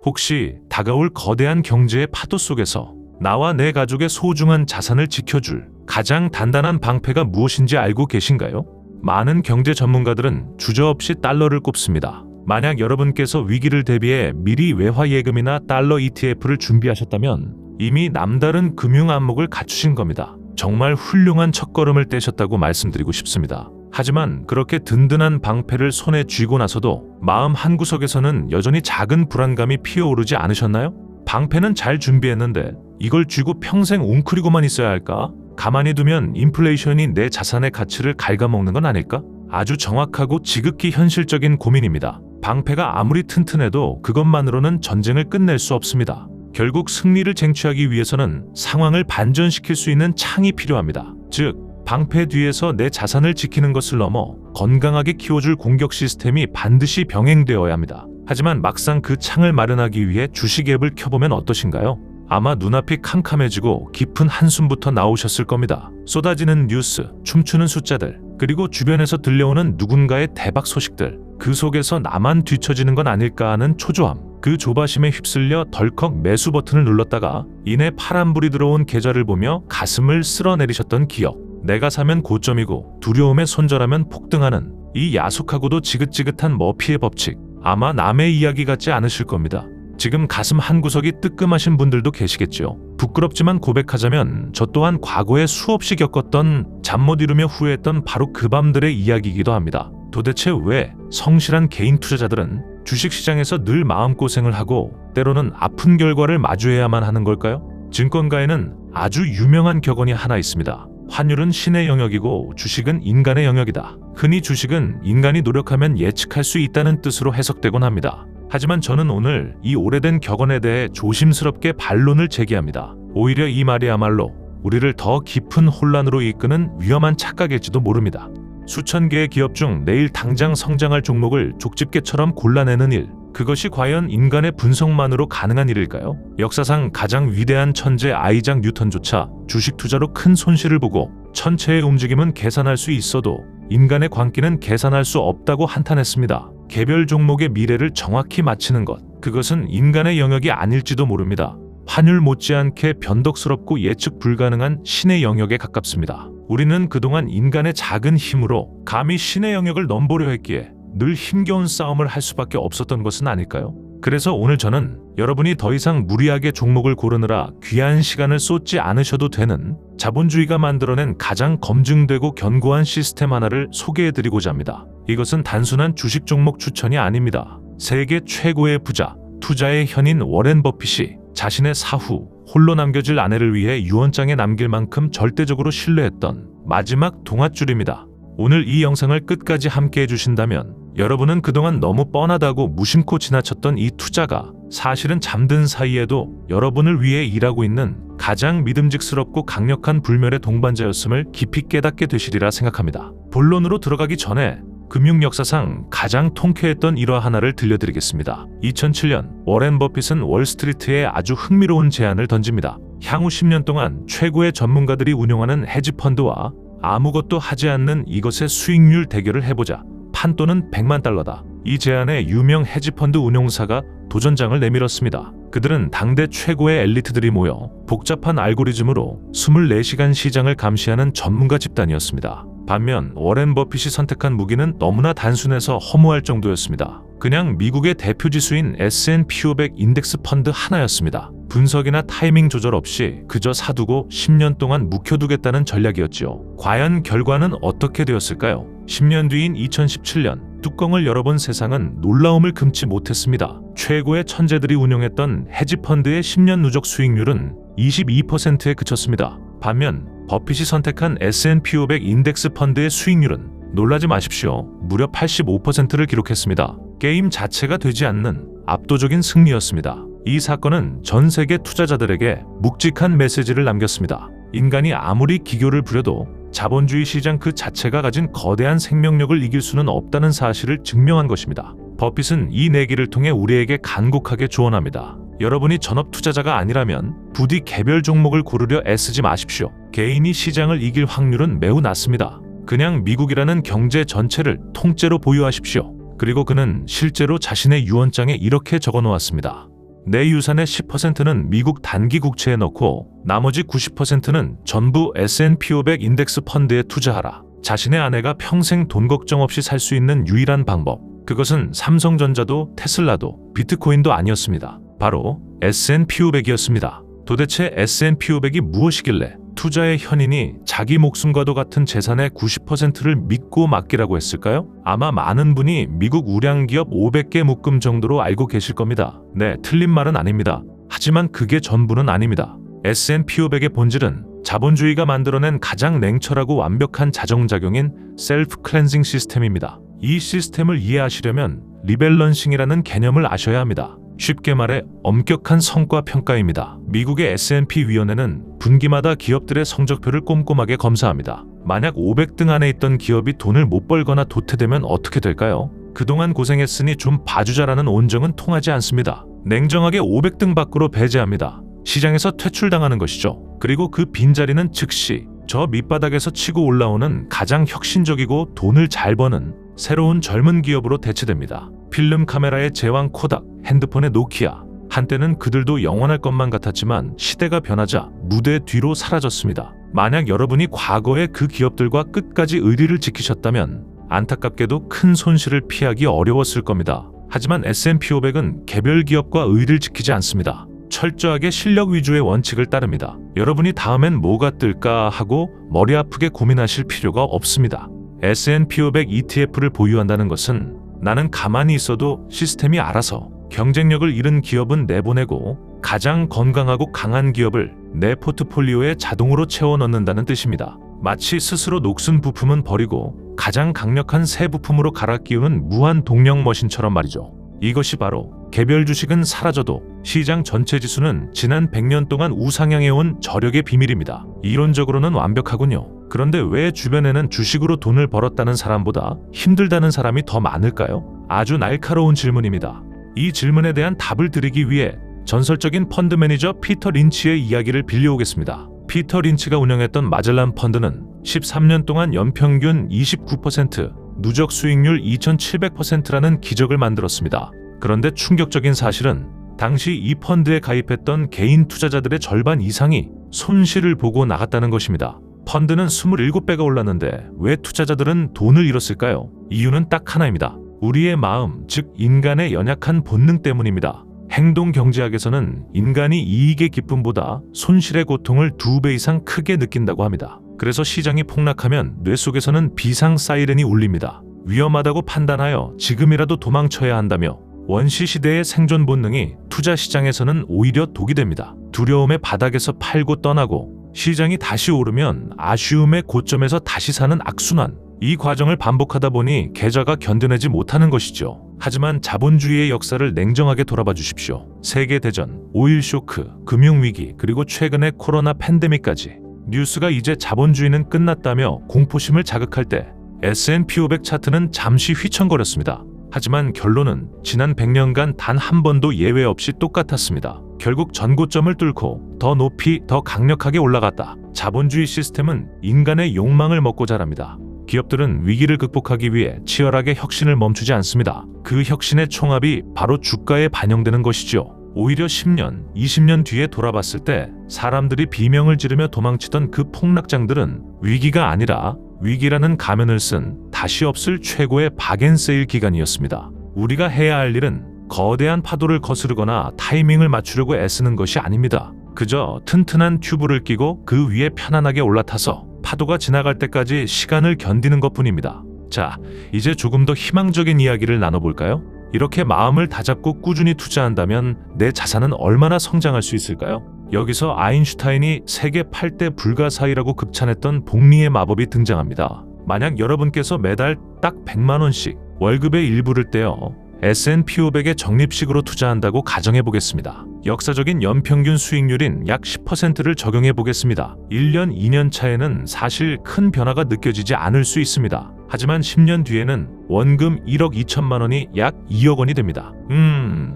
혹시 다가올 거대한 경제의 파도 속에서 나와 내 가족의 소중한 자산을 지켜줄 가장 단단한 방패가 무엇인지 알고 계신가요? 많은 경제 전문가들은 주저없이 달러를 꼽습니다. 만약 여러분께서 위기를 대비해 미리 외화 예금이나 달러 ETF를 준비하셨다면 이미 남다른 금융 안목을 갖추신 겁니다. 정말 훌륭한 첫걸음을 떼셨다고 말씀드리고 싶습니다. 하지만 그렇게 든든한 방패를 손에 쥐고 나서도 마음 한구석에서는 여전히 작은 불안감이 피어오르지 않으셨나요? 방패는 잘 준비했는데 이걸 쥐고 평생 웅크리고만 있어야 할까? 가만히 두면 인플레이션이 내 자산의 가치를 갉아먹는 건 아닐까? 아주 정확하고 지극히 현실적인 고민입니다. 방패가 아무리 튼튼해도 그것만으로는 전쟁을 끝낼 수 없습니다. 결국 승리를 쟁취하기 위해서는 상황을 반전시킬 수 있는 창이 필요합니다. 즉, 방패 뒤에서 내 자산을 지키는 것을 넘어 건강하게 키워줄 공격 시스템이 반드시 병행되어야 합니다. 하지만 막상 그 창을 마련하기 위해 주식 앱을 켜보면 어떠신가요? 아마 눈앞이 캄캄해지고 깊은 한숨부터 나오셨을 겁니다. 쏟아지는 뉴스, 춤추는 숫자들, 그리고 주변에서 들려오는 누군가의 대박 소식들, 그 속에서 나만 뒤처지는 건 아닐까 하는 초조함, 그 조바심에 휩쓸려 덜컥 매수 버튼을 눌렀다가 이내 파란불이 들어온 계좌를 보며 가슴을 쓸어내리셨던 기억. 내가 사면 고점이고 두려움에 손절하면 폭등하는 이 야속하고도 지긋지긋한 머피의 법칙. 아마 남의 이야기 같지 않으실 겁니다. 지금 가슴 한구석이 뜨끔하신 분들도 계시겠죠. 부끄럽지만 고백하자면 저 또한 과거에 수없이 겪었던 잠 못 이루며 후회했던 바로 그 밤들의 이야기이기도 합니다. 도대체 왜 성실한 개인 투자자들은 주식시장에서 늘 마음고생을 하고 때로는 아픈 결과를 마주해야만 하는 걸까요? 증권가에는 아주 유명한 격언이 하나 있습니다. 환율은 신의 영역이고 주식은 인간의 영역이다. 흔히 주식은 인간이 노력하면 예측할 수 있다는 뜻으로 해석되곤 합니다. 하지만 저는 오늘 이 오래된 격언에 대해 조심스럽게 반론을 제기합니다. 오히려 이 말이야말로 우리를 더 깊은 혼란으로 이끄는 위험한 착각일지도 모릅니다. 수천 개의 기업 중 내일 당장 성장할 종목을 족집게처럼 골라내는 일, 그것이 과연 인간의 분석만으로 가능한 일일까요? 역사상 가장 위대한 천재 아이작 뉴턴조차 주식 투자로 큰 손실을 보고 천체의 움직임은 계산할 수 있어도 인간의 광기는 계산할 수 없다고 한탄했습니다. 개별 종목의 미래를 정확히 맞히는 것, 그것은 인간의 영역이 아닐지도 모릅니다. 환율 못지않게 변덕스럽고 예측 불가능한 신의 영역에 가깝습니다. 우리는 그동안 인간의 작은 힘으로 감히 신의 영역을 넘보려 했기에 늘 힘겨운 싸움을 할 수밖에 없었던 것은 아닐까요? 그래서 오늘 저는 여러분이 더 이상 무리하게 종목을 고르느라 귀한 시간을 쏟지 않으셔도 되는 자본주의가 만들어낸 가장 검증되고 견고한 시스템 하나를 소개해드리고자 합니다. 이것은 단순한 주식 종목 추천이 아닙니다. 세계 최고의 부자, 투자의 현인 워렌 버핏이 자신의 사후, 홀로 남겨질 아내를 위해 유언장에 남길 만큼 절대적으로 신뢰했던 마지막 동아줄입니다. 오늘 이 영상을 끝까지 함께 해주신다면 여러분은 그동안 너무 뻔하다고 무심코 지나쳤던 이 투자가 사실은 잠든 사이에도 여러분을 위해 일하고 있는 가장 믿음직스럽고 강력한 불멸의 동반자였음을 깊이 깨닫게 되시리라 생각합니다. 본론으로 들어가기 전에 금융 역사상 가장 통쾌했던 일화 하나를 들려드리겠습니다. 2007년 워렌 버핏은 월스트리트에 아주 흥미로운 제안을 던집니다. 향후 10년 동안 최고의 전문가들이 운용하는 헤지펀드와 아무것도 하지 않는 이것의 수익률 대결을 해보자. 판돈은 100만 달러다. 이 제안에 유명 헤지펀드 운용사가 도전장을 내밀었습니다. 그들은 당대 최고의 엘리트들이 모여 복잡한 알고리즘으로 24시간 시장을 감시하는 전문가 집단이었습니다. 반면 워렌 버핏이 선택한 무기는 너무나 단순해서 허무할 정도였습니다. 그냥 미국의 대표 지수인 S&P 500 인덱스 펀드 하나였습니다. 분석이나 타이밍 조절 없이 그저 사두고 10년 동안 묵혀두겠다는 전략이었지요. 과연 결과는 어떻게 되었을까요? 10년 뒤인 2017년 뚜껑을 열어본 세상은 놀라움을 금치 못했습니다. 최고의 천재들이 운용했던 헤지펀드의 10년 누적 수익률은 22%에 그쳤습니다. 반면 버핏이 선택한 S&P 500 인덱스 펀드의 수익률은 놀라지 마십시오. 무려 85%를 기록했습니다. 게임 자체가 되지 않는 압도적인 승리였습니다. 이 사건은 전 세계 투자자들에게 묵직한 메시지를 남겼습니다. 인간이 아무리 기교를 부려도 자본주의 시장 그 자체가 가진 거대한 생명력을 이길 수는 없다는 사실을 증명한 것입니다. 버핏은 이 내기를 통해 우리에게 간곡하게 조언합니다. 여러분이 전업 투자자가 아니라면 부디 개별 종목을 고르려 애쓰지 마십시오. 개인이 시장을 이길 확률은 매우 낮습니다. 그냥 미국이라는 경제 전체를 통째로 보유하십시오. 그리고 그는 실제로 자신의 유언장에 이렇게 적어놓았습니다. 내 유산의 10%는 미국 단기 국채에 넣고 나머지 90%는 전부 S&P 500 인덱스 펀드에 투자하라. 자신의 아내가 평생 돈 걱정 없이 살 수 있는 유일한 방법. 그것은 삼성전자도 테슬라도 비트코인도 아니었습니다. 바로 S&P 500이었습니다. 도대체 S&P 500이 무엇이길래 투자의 현인이 자기 목숨과도 같은 재산의 90%를 믿고 맡기라고 했을까요? 아마 많은 분이 미국 우량기업 500개 묶음 정도로 알고 계실 겁니다. 네, 틀린 말은 아닙니다. 하지만 그게 전부는 아닙니다. S&P 500의 본질은 자본주의가 만들어낸 가장 냉철하고 완벽한 자정작용인 셀프 클렌징 시스템입니다. 이 시스템을 이해하시려면 리밸런싱이라는 개념을 아셔야 합니다. 쉽게 말해 엄격한 성과 평가입니다. 미국의 S&P 위원회는 분기마다 기업들의 성적표를 꼼꼼하게 검사합니다. 만약 500등 안에 있던 기업이 돈을 못 벌거나 도태되면 어떻게 될까요? 그동안 고생했으니 좀 봐주자라는 온정은 통하지 않습니다. 냉정하게 500등 밖으로 배제합니다. 시장에서 퇴출당하는 것이죠. 그리고 그 빈자리는 즉시 저 밑바닥에서 치고 올라오는 가장 혁신적이고 돈을 잘 버는 새로운 젊은 기업으로 대체됩니다. 필름 카메라의 제왕 코닥, 핸드폰의 노키아. 한때는 그들도 영원할 것만 같았지만 시대가 변하자 무대 뒤로 사라졌습니다. 만약 여러분이 과거의 그 기업들과 끝까지 의리를 지키셨다면 안타깝게도 큰 손실을 피하기 어려웠을 겁니다. 하지만 S&P 500은 개별 기업과 의리를 지키지 않습니다. 철저하게 실력 위주의 원칙을 따릅니다. 여러분이 다음엔 뭐가 뜰까 하고 머리 아프게 고민하실 필요가 없습니다. S&P 500 ETF를 보유한다는 것은 나는 가만히 있어도 시스템이 알아서 경쟁력을 잃은 기업은 내보내고 가장 건강하고 강한 기업을 내 포트폴리오에 자동으로 채워 넣는다는 뜻입니다. 마치 스스로 녹슨 부품은 버리고 가장 강력한 새 부품으로 갈아 끼우는 무한 동력 머신처럼 말이죠. 이것이 바로 개별 주식은 사라져도 시장 전체 지수는 지난 100년 동안 우상향해온 저력의 비밀입니다. 이론적으로는 완벽하군요. 그런데 왜 주변에는 주식으로 돈을 벌었다는 사람보다 힘들다는 사람이 더 많을까요? 아주 날카로운 질문입니다. 이 질문에 대한 답을 드리기 위해 전설적인 펀드 매니저 피터 린치의 이야기를 빌려오겠습니다. 피터 린치가 운영했던 마젤란 펀드는 13년 동안 연평균 29%, 누적 수익률 2700%라는 기적을 만들었습니다. 그런데 충격적인 사실은 당시 이 펀드에 가입했던 개인 투자자들의 절반 이상이 손실을 보고 나갔다는 것입니다. 펀드는 27배가 올랐는데 왜 투자자들은 돈을 잃었을까요? 이유는 딱 하나입니다. 우리의 마음, 즉 인간의 연약한 본능 때문입니다. 행동경제학에서는 인간이 이익의 기쁨보다 손실의 고통을 2배 이상 크게 느낀다고 합니다. 그래서 시장이 폭락하면 뇌 속에서는 비상 사이렌이 울립니다. 위험하다고 판단하여 지금이라도 도망쳐야 한다며 원시시대의 생존 본능이 투자 시장에서는 오히려 독이 됩니다. 두려움의 바닥에서 팔고 떠나고 시장이 다시 오르면 아쉬움의 고점에서 다시 사는 악순환. 이 과정을 반복하다 보니 계좌가 견뎌내지 못하는 것이죠. 하지만 자본주의의 역사를 냉정하게 돌아봐 주십시오. 세계대전, 오일 쇼크, 금융위기, 그리고 최근의 코로나 팬데믹까지 뉴스가 이제 자본주의는 끝났다며 공포심을 자극할 때 S&P 500 차트는 잠시 휘청거렸습니다. 하지만 결론은 지난 100년간 단 한 번도 예외 없이 똑같았습니다. 결국 전고점을 뚫고 더 높이 더 강력하게 올라갔다. 자본주의 시스템은 인간의 욕망을 먹고 자랍니다. 기업들은 위기를 극복하기 위해 치열하게 혁신을 멈추지 않습니다. 그 혁신의 총합이 바로 주가에 반영되는 것이죠. 오히려 10년, 20년 뒤에 돌아봤을 때 사람들이 비명을 지르며 도망치던 그 폭락장들은 위기가 아니라 위기라는 가면을 쓴 다시 없을 최고의 박앤세일 기간이었습니다. 우리가 해야 할 일은 거대한 파도를 거스르거나 타이밍을 맞추려고 애쓰는 것이 아닙니다. 그저 튼튼한 튜브를 끼고 그 위에 편안하게 올라타서 파도가 지나갈 때까지 시간을 견디는 것뿐입니다. 자, 이제 조금 더 희망적인 이야기를 나눠볼까요? 이렇게 마음을 다잡고 꾸준히 투자한다면 내 자산은 얼마나 성장할 수 있을까요? 여기서 아인슈타인이 세계 8대 불가사의라고 극찬했던 복리의 마법이 등장합니다. 만약 여러분께서 매달 딱 100만 원씩 월급의 일부를 떼어 S&P 500에 적립식으로 투자한다고 가정해 보겠습니다. 역사적인 연평균 수익률인 약 10%를 적용해 보겠습니다. 1년, 2년 차에는 사실 큰 변화가 느껴지지 않을 수 있습니다. 하지만 10년 뒤에는 원금 1억 2천만 원이 약 2억 원이 됩니다.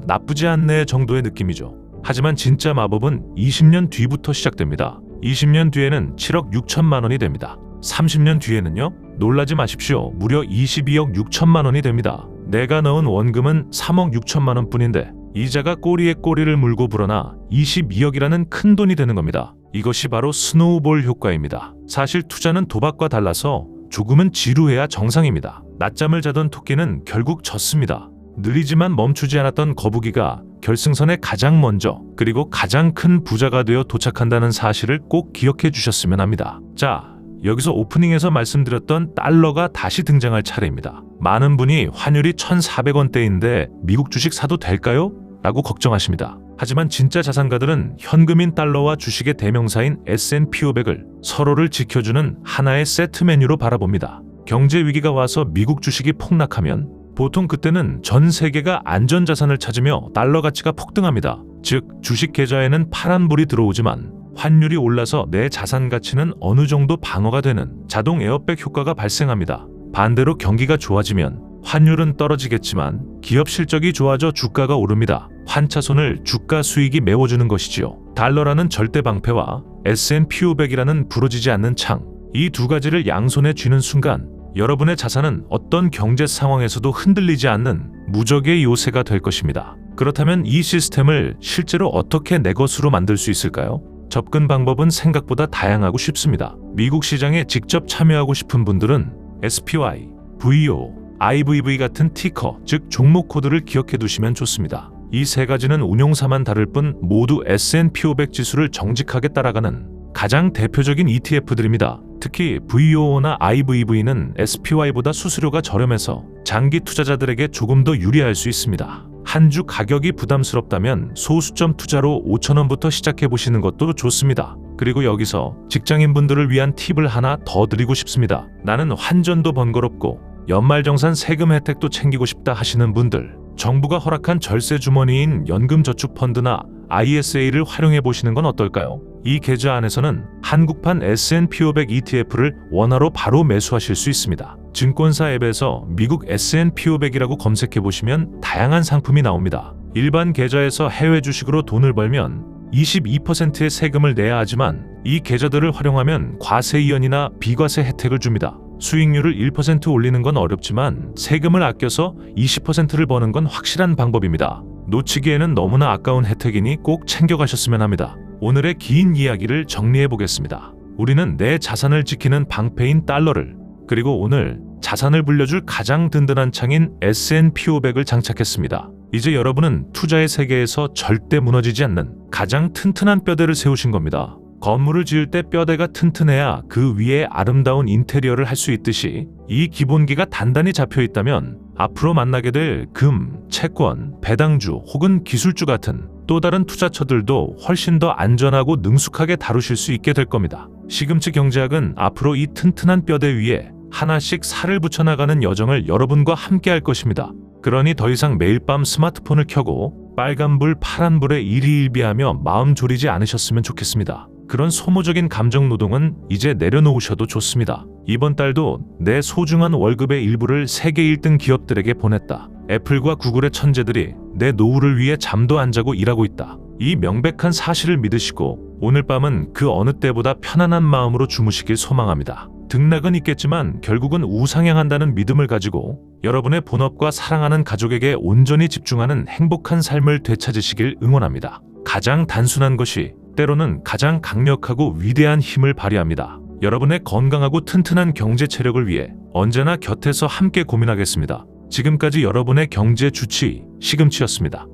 나쁘지 않네 정도의 느낌이죠. 하지만 진짜 마법은 20년 뒤부터 시작됩니다. 20년 뒤에는 7억 6천만 원이 됩니다. 30년 뒤에는요? 놀라지 마십시오. 무려 22억 6천만 원이 됩니다. 내가 넣은 원금은 3억 6천만 원 뿐인데 이자가 꼬리에 꼬리를 물고 불어나 22억이라는 큰 돈이 되는 겁니다. 이것이 바로 스노우볼 효과입니다. 사실 투자는 도박과 달라서 조금은 지루해야 정상입니다. 낮잠을 자던 토끼는 결국 졌습니다. 느리지만 멈추지 않았던 거북이가 결승선에 가장 먼저 그리고 가장 큰 부자가 되어 도착한다는 사실을 꼭 기억해 주셨으면 합니다. 자, 여기서 오프닝에서 말씀드렸던 달러가 다시 등장할 차례입니다. 많은 분이 환율이 1,400원대인데 미국 주식 사도 될까요? 라고 걱정하십니다. 하지만 진짜 자산가들은 현금인 달러와 주식의 대명사인 S&P 500을 서로를 지켜주는 하나의 세트 메뉴로 바라봅니다. 경제 위기가 와서 미국 주식이 폭락하면 보통 그때는 전 세계가 안전자산을 찾으며 달러 가치가 폭등합니다. 즉, 주식 계좌에는 파란불이 들어오지만 환율이 올라서 내 자산 가치는 어느 정도 방어가 되는 자동 에어백 효과가 발생합니다. 반대로 경기가 좋아지면 환율은 떨어지겠지만 기업 실적이 좋아져 주가가 오릅니다. 환차손을 주가 수익이 메워주는 것이지요. 달러라는 절대 방패와 S&P 500이라는 부러지지 않는 창, 이 두 가지를 양손에 쥐는 순간 여러분의 자산은 어떤 경제 상황에서도 흔들리지 않는 무적의 요새가 될 것입니다. 그렇다면 이 시스템을 실제로 어떻게 내 것으로 만들 수 있을까요? 접근 방법은 생각보다 다양하고 쉽습니다. 미국 시장에 직접 참여하고 싶은 분들은 SPY, VO, IVV 같은 티커, 즉 종목 코드를 기억해 두시면 좋습니다. 이 세 가지는 운용사만 다를 뿐 모두 S&P 500 지수를 정직하게 따라가는 가장 대표적인 ETF들입니다. 특히 VO나 IVV는 SPY보다 수수료가 저렴해서 장기 투자자들에게 조금 더 유리할 수 있습니다. 한 주 가격이 부담스럽다면 소수점 투자로 5,000원부터 시작해 보시는 것도 좋습니다. 그리고 여기서 직장인분들을 위한 팁을 하나 더 드리고 싶습니다. 나는 환전도 번거롭고 연말정산 세금 혜택도 챙기고 싶다 하시는 분들, 정부가 허락한 절세 주머니인 연금저축펀드나 ISA를 활용해 보시는 건 어떨까요? 이 계좌 안에서는 한국판 S&P 500 ETF를 원화로 바로 매수하실 수 있습니다. 증권사 앱에서 미국 S&P 500이라고 검색해 보시면 다양한 상품이 나옵니다. 일반 계좌에서 해외 주식으로 돈을 벌면 22%의 세금을 내야 하지만 이 계좌들을 활용하면 과세 이연이나 비과세 혜택을 줍니다. 수익률을 1% 올리는 건 어렵지만 세금을 아껴서 20%를 버는 건 확실한 방법입니다. 놓치기에는 너무나 아까운 혜택이니 꼭 챙겨가셨으면 합니다. 오늘의 긴 이야기를 정리해 보겠습니다. 우리는 내 자산을 지키는 방패인 달러를, 그리고 오늘 자산을 불려줄 가장 든든한 창인 S&P 500을 장착했습니다. 이제 여러분은 투자의 세계에서 절대 무너지지 않는 가장 튼튼한 뼈대를 세우신 겁니다. 건물을 지을 때 뼈대가 튼튼해야 그 위에 아름다운 인테리어를 할 수 있듯이 이 기본기가 단단히 잡혀 있다면 앞으로 만나게 될 금, 채권, 배당주 혹은 기술주 같은 또 다른 투자처들도 훨씬 더 안전하고 능숙하게 다루실 수 있게 될 겁니다. 시금치 경제학은 앞으로 이 튼튼한 뼈대 위에 하나씩 살을 붙여나가는 여정을 여러분과 함께 할 것입니다. 그러니 더 이상 매일 밤 스마트폰을 켜고 빨간불 파란불에 일희일비하며 마음 졸이지 않으셨으면 좋겠습니다. 그런 소모적인 감정 노동은 이제 내려놓으셔도 좋습니다. 이번 달도 내 소중한 월급의 일부를 세계 1등 기업들에게 보냈다. 애플과 구글의 천재들이 내 노후를 위해 잠도 안 자고 일하고 있다. 이 명백한 사실을 믿으시고 오늘 밤은 그 어느 때보다 편안한 마음으로 주무시길 소망합니다. 등락은 있겠지만 결국은 우상향한다는 믿음을 가지고 여러분의 본업과 사랑하는 가족에게 온전히 집중하는 행복한 삶을 되찾으시길 응원합니다. 가장 단순한 것이 때로는 가장 강력하고 위대한 힘을 발휘합니다. 여러분의 건강하고 튼튼한 경제 체력을 위해 언제나 곁에서 함께 고민하겠습니다. 지금까지 여러분의 경제 주치 시금치였습니다.